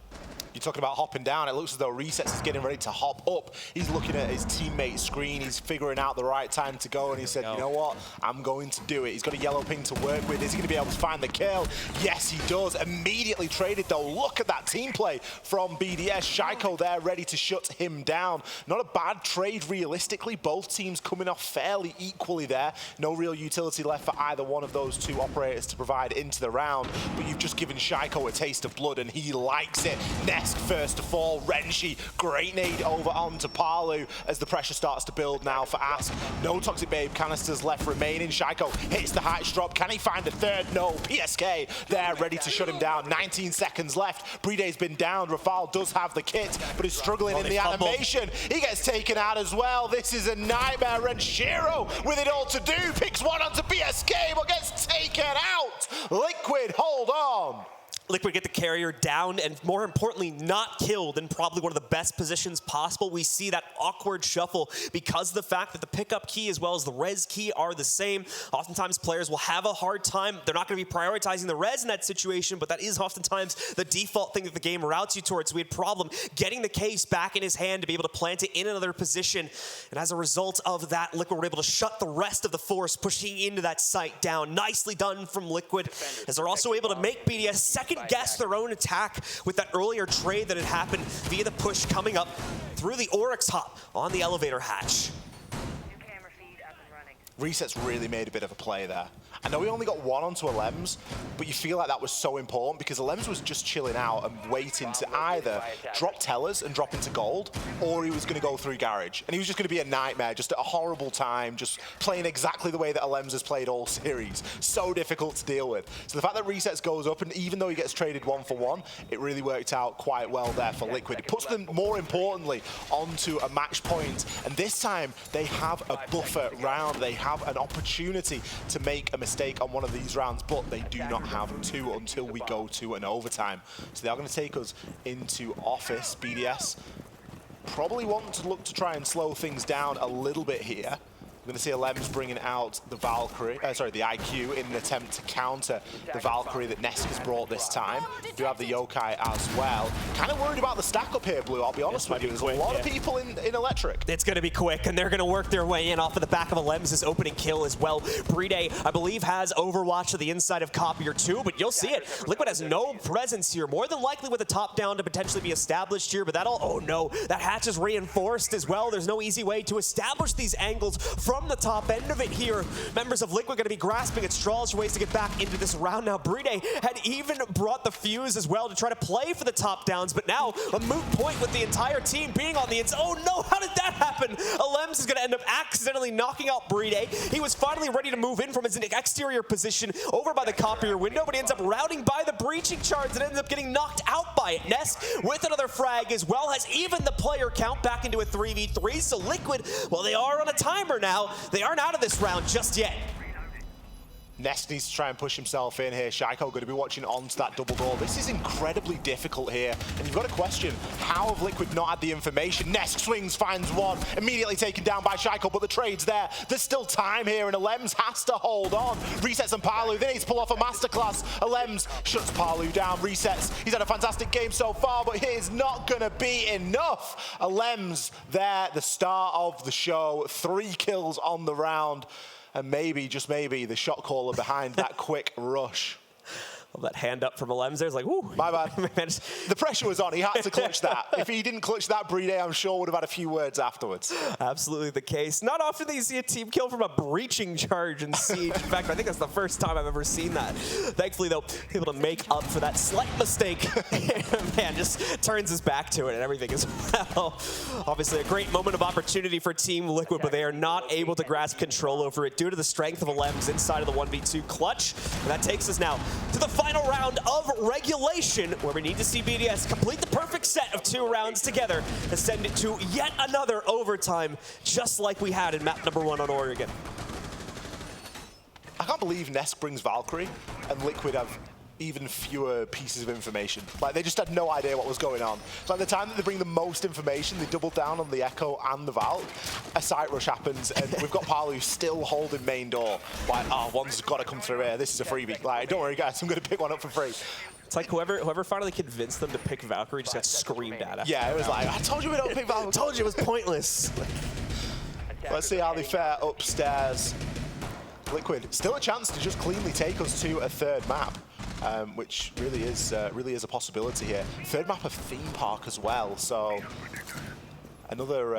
You're talking about hopping down. It looks as though Resets is getting ready to hop up. He's looking at his teammate's screen. He's figuring out the right time to go, and he said, you know what? I'm going to do it. He's got a yellow ping to work with. Is he going to be able to find the kill? Yes, he does. Immediately traded, though. Look at that team play from BDS. Shaiko there ready to shut him down. Not a bad trade, realistically. Both teams coming off fairly equally there. No real utility left for either one of those two operators to provide into the round, but you've just given Shaiko a taste of blood, and he likes it. Ness Nesk first to fall. Renshi, great nade over onto Palu as the pressure starts to build now for Ask. No Toxic Babe canisters left remaining. Shaiko hits the hatch drop. Can he find a third? No. PSK there ready to shut him down. 19 seconds left. Breday's been down. Rafal does have the kit, but is struggling in the animation. He gets taken out as well. This is a nightmare. Renshiro with it all to do. Picks one onto PSK, but gets taken out. Liquid, hold on.
Liquid get the carrier down and, more importantly, not killed in probably one of the best positions possible. We see that awkward shuffle because of the fact that the pickup key as well as the res key are the same. Oftentimes, players will have a hard time. They're not going to be prioritizing the res in that situation, but that is oftentimes the default thing that the game routes you towards. We had problem getting the case back in his hand to be able to plant it in another position. And as a result of that, Liquid were able to shut the rest of the force, pushing into that site down. Nicely done from Liquid, as they're also able to make BDS second guess their own attack with that earlier trade that had happened via the push coming up through the Oryx hop on the elevator hatch.
Reset's really made a bit of a play there. I know he only got one onto Alems, but you feel like that was so important because Alems was just chilling out and waiting to either drop tellers and drop into gold, or he was going to go through garage. And he was just going to be a nightmare, just a horrible time, just playing exactly the way that Alems has played all series. So difficult to deal with. So the fact that Resets goes up, and even though he gets traded 1-for-1, it really worked out quite well there for Liquid. It puts them, more importantly, onto a match point. And this time, they have a buffer round. They have an opportunity to make a mistake on one of these rounds, but they do not have two until we go to an overtime. So they are going to take us into office. BDS probably want to look to try and slow things down a little bit here. We're going to see Alems bringing out the Valkyrie, the IQ in an attempt to counter the Valkyrie that Nesk has brought this time. We do have the Yokai as well. Kind of worried about the stack up here, Blue, I'll be honest with you. There's a lot of people in Electric.
It's going to be quick, and they're going to work their way in off of the back of Alems' opening kill as well. Breday, I believe, has Overwatch to the inside of Copier too, but you'll see it. Liquid has no presence here. More than likely with a top down to potentially be established here, but that'll, oh no, that hatch is reinforced as well. There's no easy way to establish these angles from the top end of it here. Members of Liquid going to be grasping at straws for ways to get back into this round. Now, Breday had even brought the fuse as well to try to play for the top downs, but now a moot point with the entire team being on the inside. Oh no, how did that happen? Alems is going to end up accidentally knocking out Breday. He was finally ready to move in from his exterior position over by the copier window, but he ends up routing by the breaching shards and ends up getting knocked out by it. Nesk with another frag as well has even the player count back into a 3v3. So Liquid, well, they are on a timer now. They aren't out of this round just yet.
Nesk needs to try and push himself in here. Shaiko going to be watching onto that double door. This is incredibly difficult here. And you've got to question, how have Liquid not had the information? Nesk swings, finds one, immediately taken down by Shaiko, but the trade's there. There's still time here, and Alems has to hold on. Resets and Palu, they need to pull off a masterclass. Alems shuts Palu down, resets. He's had a fantastic game so far, but it is not going to be enough. Alems there, the star of the show. 3 kills on the round. And maybe, just maybe, the shot caller behind that quick rush.
Well, that hand up from Alems there's like, whoo.
My bad. The pressure was on. He had to clutch that. If he didn't clutch that, Breday, I'm sure, would have had a few words afterwards.
Absolutely the case. Not often that you see a team kill from a breaching charge in Siege. In fact, I think that's the first time I've ever seen that. Thankfully, though, able to make up for that slight mistake. Man, just turns his back to it and everything as well. Obviously, a great moment of opportunity for Team Liquid, but they are not able to grasp control over it due to the strength of Alems inside of the 1v2 clutch. And that takes us now to the final round of regulation, where we need to see BDS complete the perfect set of 2 rounds together to send it to yet another overtime, just like we had in map number 1 on Oregon.
I can't believe Nesk brings Valkyrie and Liquid have even fewer pieces of information. Like, they just had no idea what was going on. So at the time that they bring the most information, they double down on the Echo and the Valk. A site rush happens, and we've got Palu still holding main door. Like, oh, one's got to come through here. This is a freebie. Like, don't worry, guys, I'm going to pick one up for free.
It's like whoever finally convinced them to pick Valkyrie just got screamed at.
Yeah, it was like, I told you we don't pick Valkyrie.
I told you it was pointless.
Let's see how they fare upstairs. Liquid, still a chance to just cleanly take us to a 3rd map. Which really is a possibility here. 3rd map of Theme Park as well, so another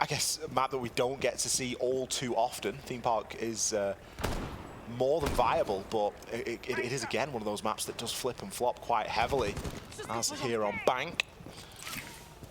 I guess map that we don't get to see all too often. Theme Park is more than viable, but it is again one of those maps that does flip and flop quite heavily, as here on Bank.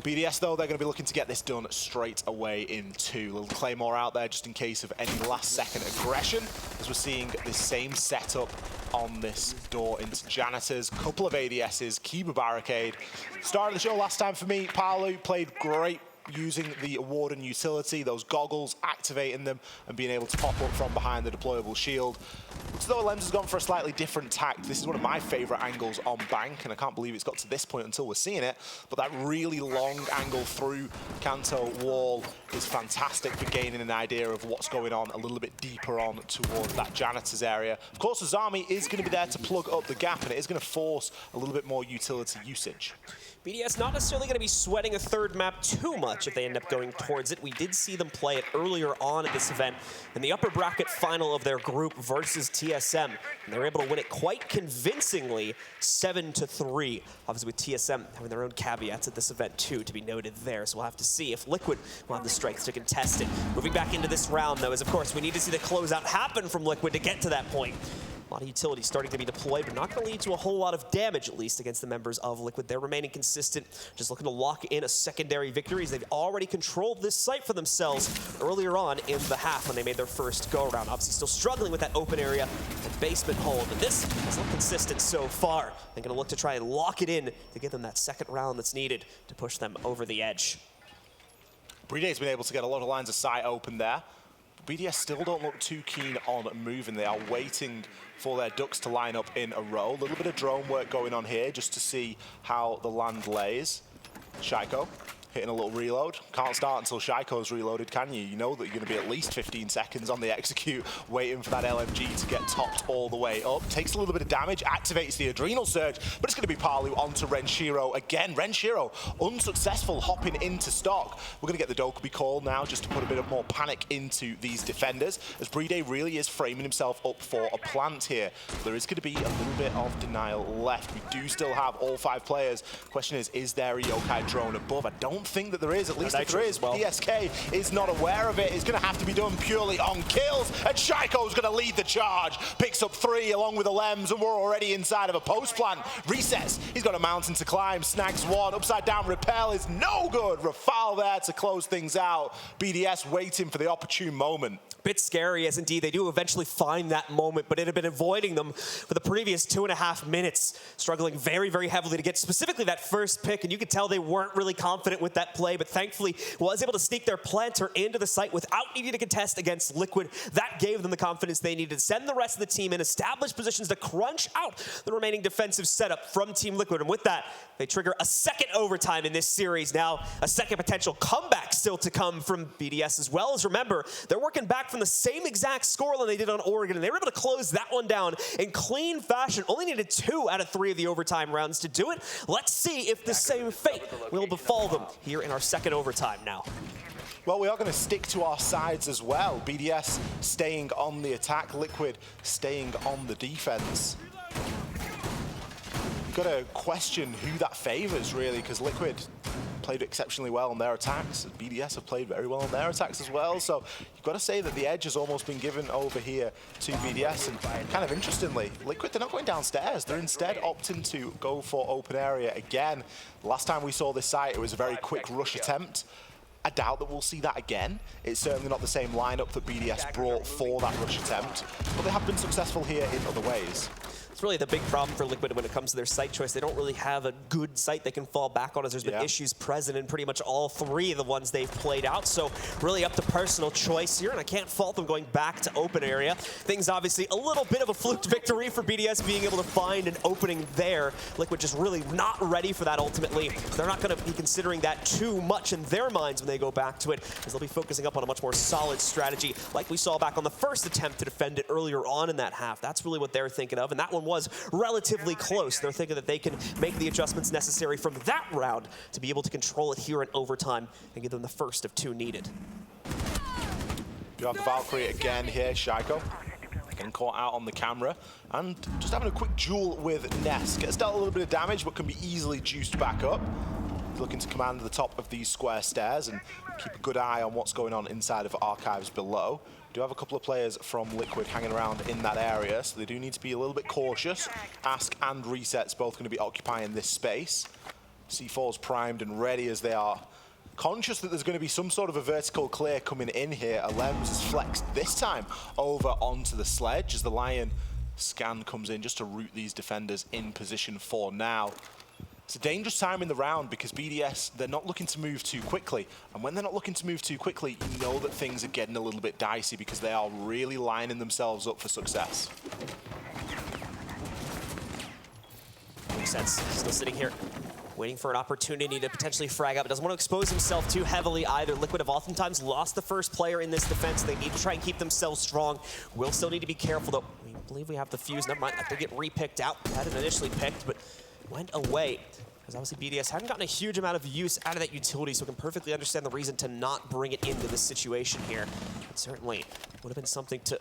BDS, though, they're going to be looking to get this done straight away in 2. Little Claymore out there just in case of any last-second aggression, as we're seeing the same setup on this door into Janitors. Couple of ADSs, Kiba Barricade. Start of the show last time for me, Palu played great using the Warden utility, those goggles, activating them, and being able to pop up from behind the deployable shield. Looks as though Lems has gone for a slightly different tact. This is one of my favorite angles on Bank, and I can't believe it's got to this point until we're seeing it. But that really long angle through Kanto wall is fantastic for gaining an idea of what's going on a little bit deeper on towards that Janitors area. Of course, Azami is going to be there to plug up the gap, and it is going to force a little bit more utility usage.
BDS not necessarily going to be sweating a third map too much if they end up going towards it. We did see them play it earlier on at this event in the upper bracket final of their group versus TSM. And they were able to win it quite convincingly, 7-3. Obviously with TSM having their own caveats at this event too, to be noted there. So we'll have to see if Liquid will have the strength to contest it. Moving back into this round though, is of course we need to see the closeout happen from Liquid to get to that point. A lot of utility starting to be deployed, but not going to lead to a whole lot of damage, at least against the members of Liquid. They're remaining consistent, just looking to lock in a secondary victory as they've already controlled this site for themselves earlier on in the half when they made their first go-around. Obviously still struggling with that open area and basement hold, but this has looked consistent so far. They're going to look to try and lock it in to give them that second round that's needed to push them over the edge.
Breeday's been able to get a lot of lines of sight open there. BDS still don't look too keen on moving. They are waiting for their ducks to line up in a row. A little bit of drone work going on here just to see how the land lays. Shaiko hitting a little reload. Can't start until Shaiko's reloaded, can you? You know that you're going to be at least 15 seconds on the execute, waiting for that LMG to get topped all the way up. Takes a little bit of damage, activates the adrenal surge, but it's going to be Palu onto Renshiro again. Renshiro unsuccessful hopping into stock. We're going to get the Dokubi call now just to put a bit of more panic into these defenders, as Breeday really is framing himself up for a plant here. There is going to be a little bit of denial left. We do still have all 5 players. Question is there a Yokai drone above? I don't think that there is, at least if there is, well. PSK is not aware of it. It's going to have to be done purely on kills, and Shaiko's going to lead the charge. Picks up 3 along with the Lems, and we're already inside of a post plant. Resets, he's got a mountain to climb, snags 1, upside down repel is no good. Rafale there to close things out. BDS waiting for the opportune moment.
Bit scary as indeed they do eventually find that moment, but it had been avoiding them for the previous 2.5 minutes, struggling very, very heavily to get specifically that first pick, and you could tell they weren't really confident with that play, but thankfully was able to sneak their planter into the site without needing to contest against Liquid. That gave them the confidence they needed to send the rest of the team in, establish positions to crunch out the remaining defensive setup from Team Liquid, and with that, they trigger a second overtime in this series. Now, a second potential comeback still to come from BDS as well, as remember, they're working back from the same exact scoreline they did on Oregon, and they were able to close that one down in clean fashion. Only needed 2 out of 3 of the overtime rounds to do it. Let's see if the same fate will befall them here in our second overtime now.
Well, we are going to stick to our sides as well. BDS staying on the attack, Liquid staying on the defense. You've got to question who that favors, really, because Liquid played exceptionally well on their attacks. BDS have played very well on their attacks as well. So you've got to say that the edge has almost been given over here to BDS. And kind of interestingly, Liquid, they're not going downstairs. They're instead opting to go for open area again. Last time we saw this site, it was a very quick rush attempt. I doubt that we'll see that again. It's certainly not the same lineup that BDS brought for that rush attempt, but they have been successful here in other ways.
It's really the big problem for Liquid when it comes to their site choice. They don't really have a good site they can fall back on, as there's been issues present in pretty much all 3 of the ones they've played out. So really up to personal choice here, and I can't fault them going back to open area. Things obviously a little bit of a fluked victory for BDS being able to find an opening there. Liquid just really not ready for that ultimately. They're not going to be considering that too much in their minds when they go back to it, as they'll be focusing up on a much more solid strategy like we saw back on the first attempt to defend it earlier on in that half. That's really what they're thinking of, and that one was relatively close. They're thinking that they can make the adjustments necessary from that round to be able to control it here in overtime and give them the first of 2 needed.
You have the Valkyrie again here, Shaiko. Getting caught out on the camera and just having a quick duel with Ness. Gets dealt a little bit of damage, but can be easily juiced back up. He's looking to command the top of these square stairs and keep a good eye on what's going on inside of archives below. do have a couple of players from Liquid hanging around in that area, so they do need to be a little bit cautious. Ask and Reset's both going to be occupying this space. C4's primed and ready as they are conscious that there's going to be some sort of a vertical clear coming in here. Alems is flexed this time over onto the sledge as the Lion scan comes in just to root these defenders in position for now. It's a dangerous time in the round because BDS, they're not looking to move too quickly. And when they're not looking to move too quickly, you know that things are getting a little bit dicey because they are really lining themselves up for success.
Makes sense. Still sitting here, waiting for an opportunity to potentially frag up. Doesn't want to expose himself too heavily either. Liquid have oftentimes lost the first player in this defense. They need to try and keep themselves strong. Will still need to be careful though. We believe we have the fuse. Never mind, that did get re-picked out. Hadn't initially picked, but went away. Because obviously BDS hadn't gotten a huge amount of use out of that utility, so we can perfectly understand the reason to not bring it into this situation here. It certainly would have been something to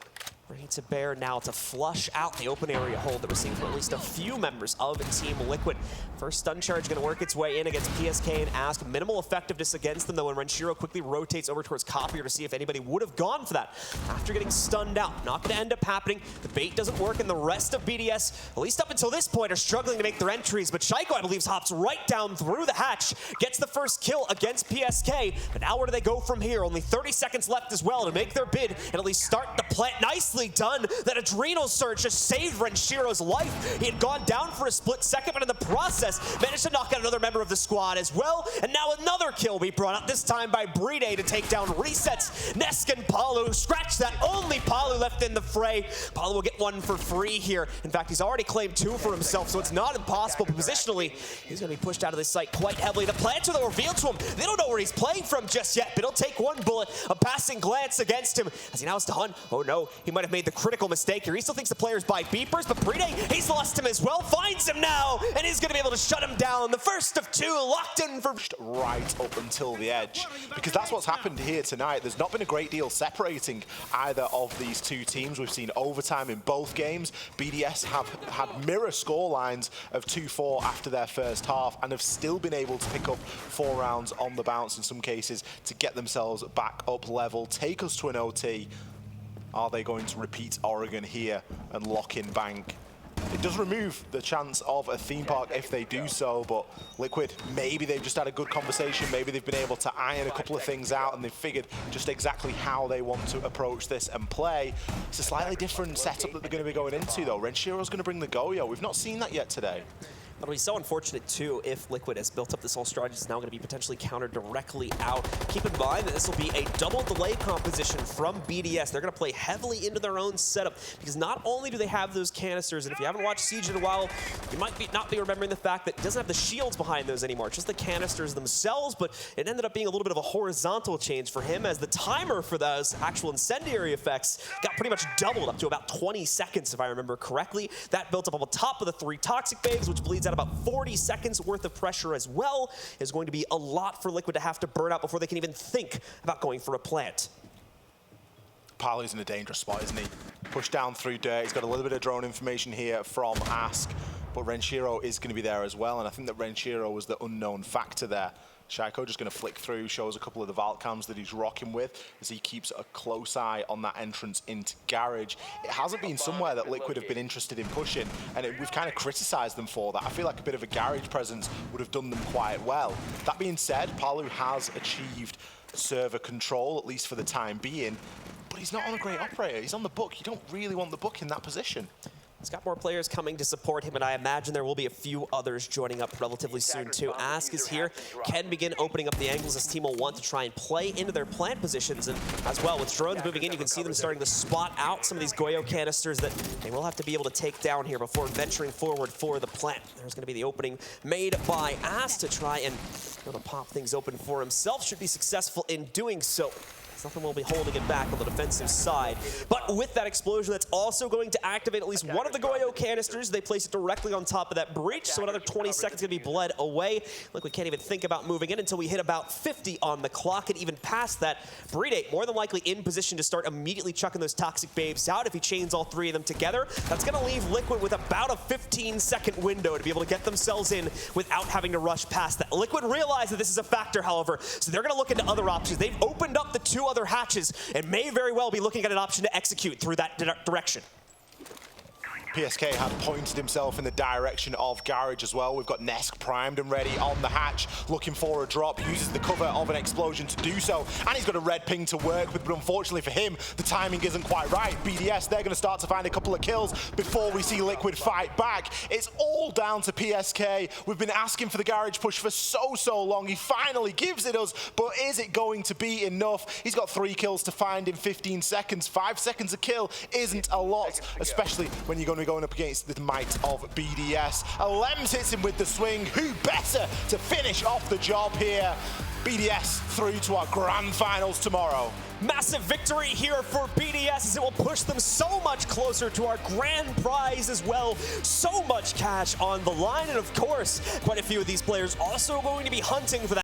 bring it to bear now to flush out the open area hold that we're seeing from at least a few members of Team Liquid. First stun charge going to work its way in against PSK and Ask. Minimal effectiveness against them though when Renshiro quickly rotates over towards Copier to see if anybody would have gone for that after getting stunned out. Not going to end up happening. The bait doesn't work and the rest of BDS, at least up until this point, are struggling to make their entries. But Shaiko, I believe, hops right down through the hatch, gets the first kill against PSK. But now where do they go from here? Only 30 seconds left as well to make their bid and at least start the plant. Nicely done. That adrenal surge just saved Renshiro's life. He had gone down for a split second, but in the process, managed to knock out another member of the squad as well. And now another kill be brought up, this time by Playday to take down Resets. Nesk and Palu scratch that. Only Palu left in the fray. Palu will get one for free here. In fact, he's already claimed 2 for himself, so it's not impossible. But positionally, he's going to be pushed out of this site quite heavily. The planter, though, revealed to him. They don't know where he's playing from just yet, but he'll take one bullet, a passing glance against him as he now has to hunt. Oh no, he might have made the critical mistake here. He still thinks the player's by beepers, but Playday, he's lost him as well. Finds him now, and he's going to be able to shut him down. The first of 2 locked in for
right up until the edge, because that's what's happened here tonight. There's not been a great deal separating either of these two teams. We've seen overtime in both games. BDS have had mirror score lines of 2-4 after their first half and have still been able to pick up 4 rounds on the bounce in some cases to get themselves back up level, take us to an OT. Are they going to repeat Oregon here and lock in Bank? It does remove the chance of a theme park if they do so, but Liquid, maybe they've just had a good conversation, maybe they've been able to iron a couple of things out and they've figured just exactly how they want to approach this and play. It's a slightly different setup that they're going to be going into though. Renshiro's going to bring the Goyo. We've not seen that yet today.
It'll be so unfortunate, too, if Liquid has built up this whole strategy. It's now going to be potentially countered directly out. Keep in mind that this will be a double delay composition from BDS. They're going to play heavily into their own setup because not only do they have those canisters, and if you haven't watched Siege in a while, you might not be remembering the fact that it doesn't have the shields behind those anymore. It's just the canisters themselves, but it ended up being a little bit of a horizontal change for him as the timer for those actual incendiary effects got pretty much doubled up to about 20 seconds, if I remember correctly. That built up on the top of the 3 toxic babes, which bleeds out about 40 seconds worth of pressure as well. Is going to be a lot for Liquid to have to burn out before they can even think about going for a plant.
Palu's in a dangerous spot, isn't he? Pushed down through dirt. He's got a little bit of drone information here from Ask, but Renshiro is going to be there as well, and I think that Renshiro was the unknown factor there. Shaiko just going to flick through, shows a couple of the vault cams that he's rocking with as he keeps a close eye on that entrance into Garage. It hasn't been somewhere that Liquid have been interested in pushing, and we've kind of criticized them for that. I feel like a bit of a Garage presence would have done them quite well. That being said, Palu has achieved server control, at least for the time being, but he's not on a great operator. He's on the book. You don't really want the book in that position.
He's got more players coming to support him, and I imagine there will be a few others joining up relatively soon, too. Ask is here, can begin opening up the angles. This team will want to try and play into their plant positions, and as well, with drones moving in, you can see them starting to spot out some of these Goyo canisters that they will have to be able to take down here before venturing forward for the plant. There's going to be the opening made by Ask to try and be able to pop things open for himself. Should be successful in doing so. Nothing will be holding it back on the defensive side. But with that explosion, that's also going to activate at least one of the Goyo canisters. They place it directly on top of that breach, so another 20 seconds going to be bled away. Like we can't even think about moving in until we hit about 50 on the clock, and even past that, Playday more than likely in position to start immediately chucking those toxic babes out. If he chains all 3 of them together, that's going to leave Liquid with about a 15-second window to be able to get themselves in without having to rush past that. Liquid realize that this is a factor, however, so they're going to look into other options. They've opened up the 2 other other hatches and may very well be looking at an option to execute through that direction.
PSK had pointed himself in the direction of Garage as well. We've got Nesk primed and ready on the hatch, looking for a drop, uses the cover of an explosion to do so, and he's got a red ping to work with, but unfortunately for him, the timing isn't quite right. BDS, they're going to start to find a couple of kills before we see Liquid fight back. It's all down to PSK. We've been asking for the Garage push for so long. He finally gives it us, but is it going to be enough? He's got 3 kills to find in 15 seconds. 5 seconds a kill isn't a lot, especially when you're going to be going up against the might of BDS. Lems hits him with the swing. Who better to finish off the job here? BDS through to our grand finals tomorrow.
Massive victory here for BDS as it will push them so much closer to our grand prize as well. So much cash on the line, and of course, quite a few of these players also going to be hunting for that